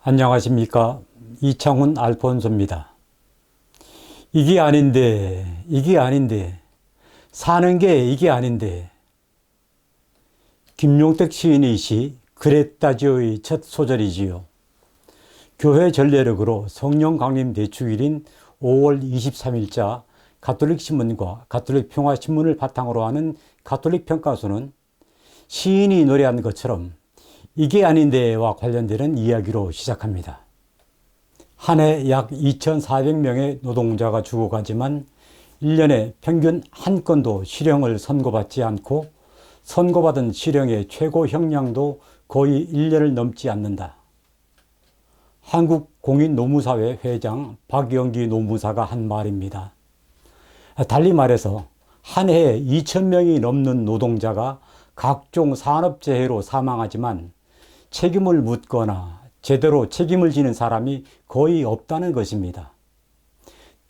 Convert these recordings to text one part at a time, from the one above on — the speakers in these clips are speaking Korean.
안녕하십니까. 이창훈 알폰소입니다. 이게 아닌데, 사는 게 이게 아닌데. 김용택 시인의 시 그랬다지요의 첫 소절이지요. 교회 전례력으로 성령 강림 대축일인 5월 23일자 가톨릭 신문과 가톨릭 평화신문을 바탕으로 하는 가톨릭 평가서는 시인이 노래한 것처럼 이게 아닌데와 관련되는 이야기로 시작합니다. 한 해 약 2,400명의 노동자가 죽어가지만 1년에 평균 한 건도 실형을 선고받지 않고 선고받은 실형의 최고 형량도 거의 1년을 넘지 않는다. 한국공인노무사회 회장 박영기 노무사가 한 말입니다. 달리 말해서 한 해에 2,000명이 넘는 노동자가 각종 산업재해로 사망하지만 책임을 묻거나 제대로 책임을 지는 사람이 거의 없다는 것입니다.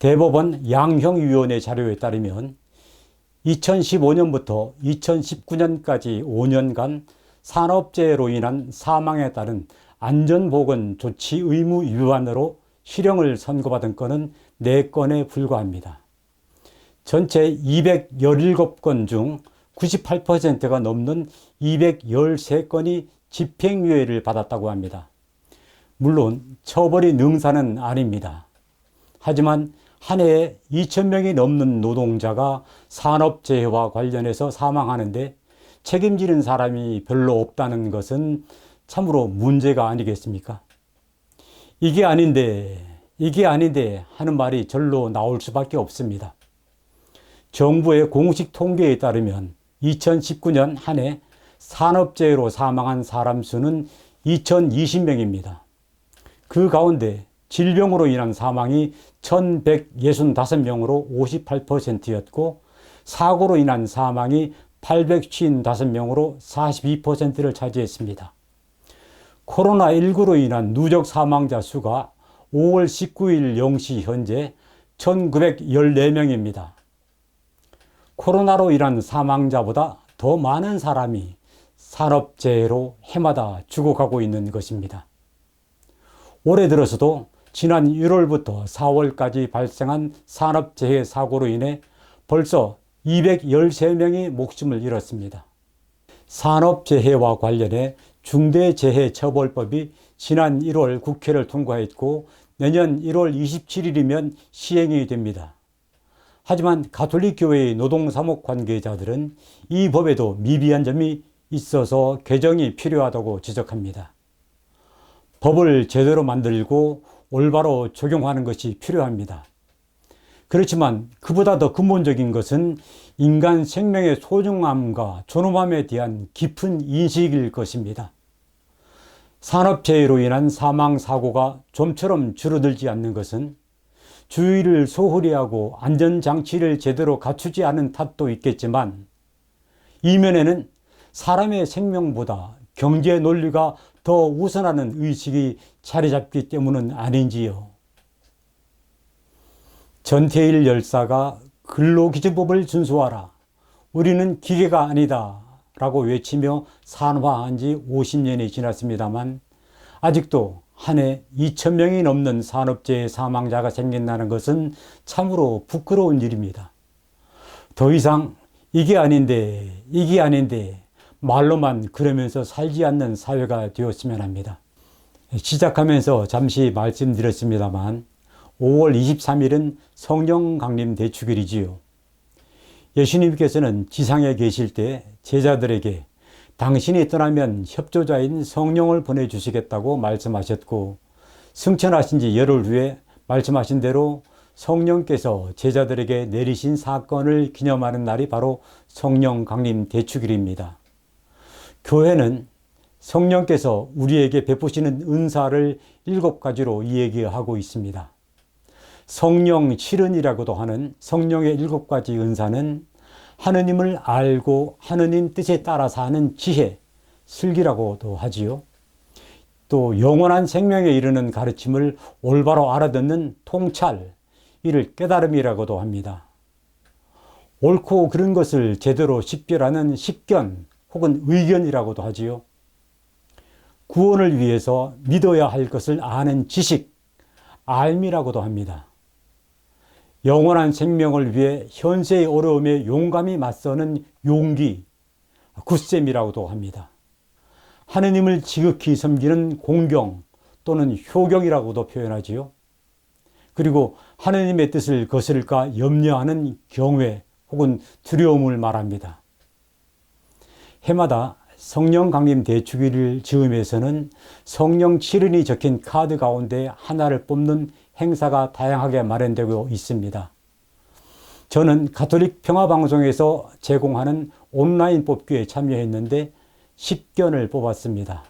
대법원 양형위원회 자료에 따르면 2015년부터 2019년까지 5년간 산업재해로 인한 사망에 따른 안전보건 조치 의무 위반으로 실형을 선고받은 건은 4건에 불과합니다. 전체 217건 중 98%가 넘는 213건이 집행유예를 받았다고 합니다. 물론 처벌이 능사는 아닙니다. 하지만 한 해에 2,000명이 넘는 노동자가 산업재해와 관련해서 사망하는데 책임지는 사람이 별로 없다는 것은 참으로 문제가 아니겠습니까? 이게 아닌데 하는 말이 절로 나올 수밖에 없습니다. 정부의 공식 통계에 따르면 2019년 한 해 산업재해로 사망한 사람 수는 2,020명입니다. 그 가운데 질병으로 인한 사망이 1,165명으로 58%였고 사고로 인한 사망이 855명으로 42%를 차지했습니다. 코로나19로 인한 누적 사망자 수가 5월 19일 0시 현재 1,914명입니다. 코로나로 인한 사망자보다 더 많은 사람이 산업재해로 해마다 죽어가고 있는 것입니다. 올해 들어서도 지난 1월부터 4월까지 발생한 산업재해 사고로 인해 벌써 213명이 목숨을 잃었습니다. 산업재해와 관련해 중대재해처벌법이 지난 1월 국회를 통과했고 내년 1월 27일이면 시행이 됩니다. 하지만 가톨릭교회의 노동사목 관계자들은 이 법에도 미비한 점이 있어서 개정이 필요하다고 지적합니다. 법을 제대로 만들고 올바로 적용하는 것이 필요합니다. 그렇지만 그보다 더 근본적인 것은 인간 생명의 소중함과 존엄함에 대한 깊은 인식일 것입니다. 산업재해로 인한 사망사고가 좀처럼 줄어들지 않는 것은 주의를 소홀히 하고 안전장치를 제대로 갖추지 않은 탓도 있겠지만 이면에는 사람의 생명보다 경제 논리가 더 우선하는 의식이 자리 잡기 때문은 아닌지요. 전태일 열사가 근로기준법을 준수하라. 우리는 기계가 아니다. 라고 외치며 산화한 지 50년이 지났습니다만 아직도 한 해 2,000명이 넘는 산업재해 사망자가 생긴다는 것은 참으로 부끄러운 일입니다. 더 이상 이게 아닌데 말로만 그러면서 살지 않는 사회가 되었으면 합니다. 시작하면서 잠시 말씀드렸습니다만 5월 23일은 성령 강림 대축일이지요. 예수님께서는 지상에 계실 때 제자들에게 당신이 떠나면 협조자인 성령을 보내주시겠다고 말씀하셨고 승천하신 지 열흘 후에 말씀하신 대로 성령께서 제자들에게 내리신 사건을 기념하는 날이 바로 성령 강림 대축일입니다. 교회는 성령께서 우리에게 베푸시는 은사를 7가지로 이야기하고 있습니다. 성령 실은이라고도 하는 성령의 7가지 은사는 하느님을 알고 하느님 뜻에 따라서 하는 지혜, 슬기라고도 하지요. 또 영원한 생명에 이르는 가르침을 올바로 알아듣는 통찰, 이를 깨달음이라고도 합니다. 옳고 그른 것을 제대로 식별하는 식견 혹은 의견이라고도 하지요. 구원을 위해서 믿어야 할 것을 아는 지식, 알미라고도 합니다. 영원한 생명을 위해 현세의 어려움에 용감히 맞서는 용기, 굳셈이라고도 합니다. 하느님을 지극히 섬기는 공경 또는 효경이라고도 표현하지요. 그리고 하느님의 뜻을 거스를까 염려하는 경외 혹은 두려움을 말합니다. 해마다 성령 강림 대축일을 즈음에서는 성령 칠은이 적힌 카드 가운데 하나를 뽑는 행사가 다양하게 마련되고 있습니다. 저는 가톨릭 평화방송에서 제공하는 온라인 뽑기에 참여했는데 10견을 뽑았습니다.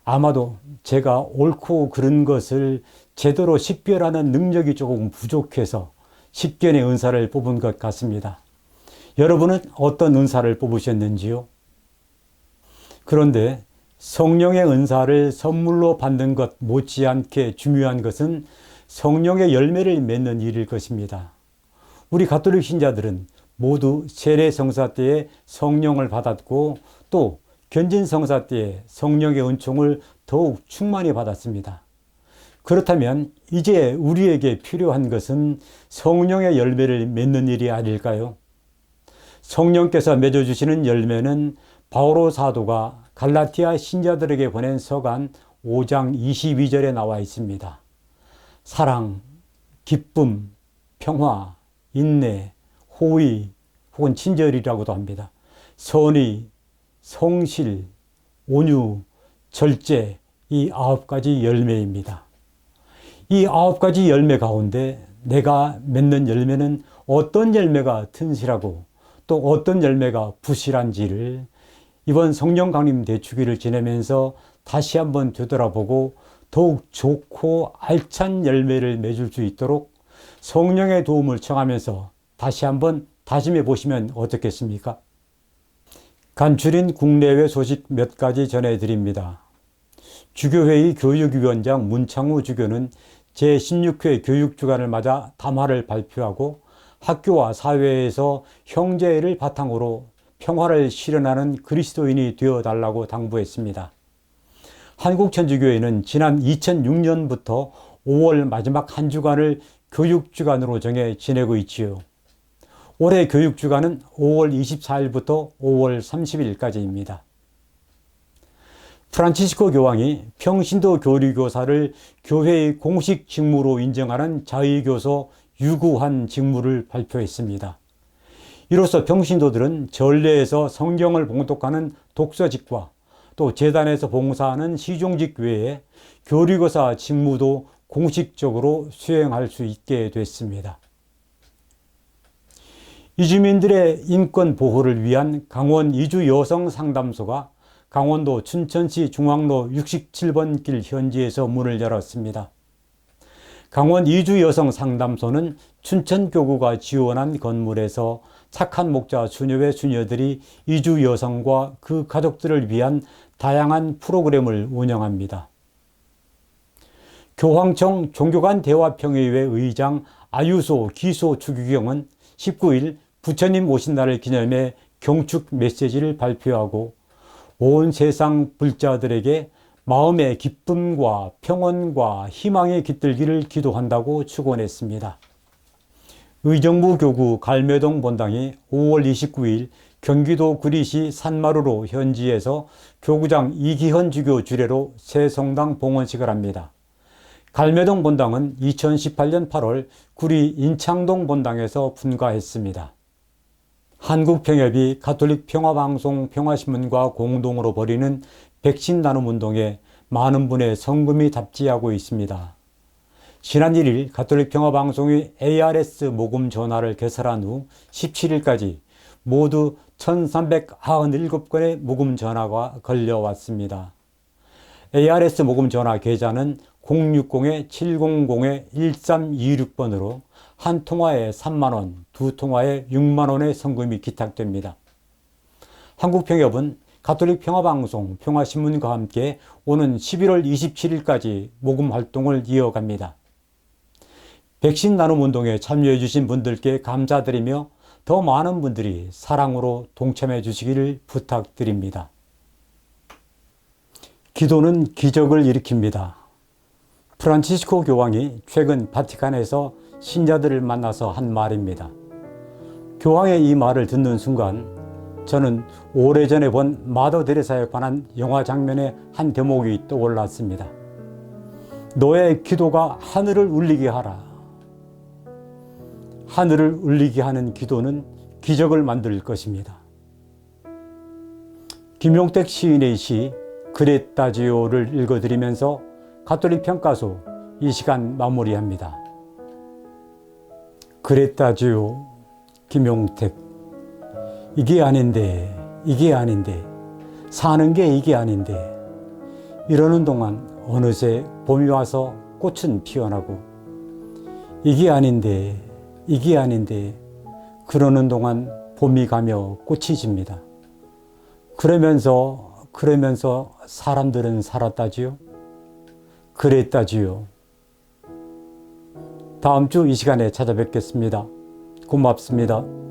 아마도 제가 옳고 그른 것을 제대로 식별하는 능력이 조금 부족해서 10견의 은사를 뽑은 것 같습니다. 여러분은 어떤 은사를 뽑으셨는지요? 그런데 성령의 은사를 선물로 받는 것 못지않게 중요한 것은 성령의 열매를 맺는 일일 것입니다. 우리 가톨릭 신자들은 모두 세례 성사 때에 성령을 받았고 또 견진 성사 때에 성령의 은총을 더욱 충만히 받았습니다. 그렇다면 이제 우리에게 필요한 것은 성령의 열매를 맺는 일이 아닐까요? 성령께서 맺어주시는 열매는 바오로 사도가 갈라티아 신자들에게 보낸 서간 5장 22절에 나와 있습니다. 사랑, 기쁨, 평화, 인내, 호의 혹은 친절이라고도 합니다. 선의, 성실, 온유, 절제, 이 9가지 열매입니다. 이 9가지 열매 가운데 내가 맺는 열매는 어떤 열매가 튼실하고 또 어떤 열매가 부실한지를 이번 성령 강림 대축일을 지내면서 다시 한번 되돌아보고 더욱 좋고 알찬 열매를 맺을 수 있도록 성령의 도움을 청하면서 다시 한번 다짐해 보시면 어떻겠습니까? 간추린 국내외 소식 몇 가지 전해드립니다. 주교회의 교육위원장 문창우 주교는 제16회 교육주간을 맞아 담화를 발표하고 학교와 사회에서 형제를 바탕으로 평화를 실현하는 그리스도인이 되어달라고 당부했습니다. 한국천주교회는 지난 2006년부터 5월 마지막 한 주간을 교육주간으로 정해 지내고 있지요. 올해 교육주간은 5월 24일부터 5월 30일까지입니다. 프란치스코 교황이 평신도 교리교사를 교회의 공식 직무로 인정하는 자의교서 유구한 직무를 발표했습니다. 이로써 평신도들은 전례에서 성경을 봉독하는 독서직과 또 재단에서 봉사하는 시종직 외에 교리교사 직무도 공식적으로 수행할 수 있게 됐습니다. 이주민들의 인권 보호를 위한 강원 이주 여성 상담소가 강원도 춘천시 중앙로 67번 길 현지에서 문을 열었습니다. 강원 이주 여성 상담소는 춘천교구가 지원한 건물에서 착한 목자 수녀회 수녀들이 이주 여성과 그 가족들을 위한 다양한 프로그램을 운영합니다. 교황청 종교간 대화평의회 의장 아유소 기소 추기경은 19일 부처님 오신 날을 기념해 경축 메시지를 발표하고 온 세상 불자들에게 마음의 기쁨과 평온과 희망이 깃들기를 기도한다고 축원했습니다. 의정부 교구 갈매동 본당이 5월 29일 경기도 구리시 산마루로 현지에서 교구장 이기현 주교 주례로 새 성당 봉헌식을 합니다. 갈매동 본당은 2018년 8월 구리 인창동 본당에서 분가했습니다. 한국평협이 가톨릭 평화방송 평화신문과 공동으로 벌이는 백신 나눔 운동에 많은 분의 성금이 답지하고 있습니다. 지난 1일 가톨릭 평화방송이 ARS 모금 전화를 개설한 후 17일까지 모두 1397건의 모금 전화가 걸려왔습니다. ARS 모금 전화 계좌는 060-700-1326번으로 한 통화에 3만원, 두 통화에 6만원의 성금이 기탁됩니다. 한국평협은 가톨릭 평화방송, 평화신문과 함께 오는 11월 27일까지 모금 활동을 이어갑니다. 백신 나눔 운동에 참여해 주신 분들께 감사드리며 더 많은 분들이 사랑으로 동참해 주시기를 부탁드립니다. 기도는 기적을 일으킵니다. 프란치스코 교황이 최근 바티칸에서 신자들을 만나서 한 말입니다. 교황의 이 말을 듣는 순간 저는 오래전에 본 마더 데레사에 관한 영화 장면의 한 대목이 떠올랐습니다. 너의 기도가 하늘을 울리게 하라. 하늘을 울리게 하는 기도는 기적을 만들 것입니다. 김용택 시인의 시 그랬다지요를 읽어드리면서 가톨릭 평가소 이 시간 마무리합니다. 그랬다지요, 김용택. 이게 아닌데, 이게 아닌데, 사는 게 이게 아닌데, 이러는 동안 어느새 봄이 와서 꽃은 피어나고, 이게 아닌데, 이게 아닌데, 그러는 동안 봄이 가며 꽃이 집니다. 그러면서 사람들은 살았다지요? 그랬다지요. 다음 주 이 시간에 찾아뵙겠습니다. 고맙습니다.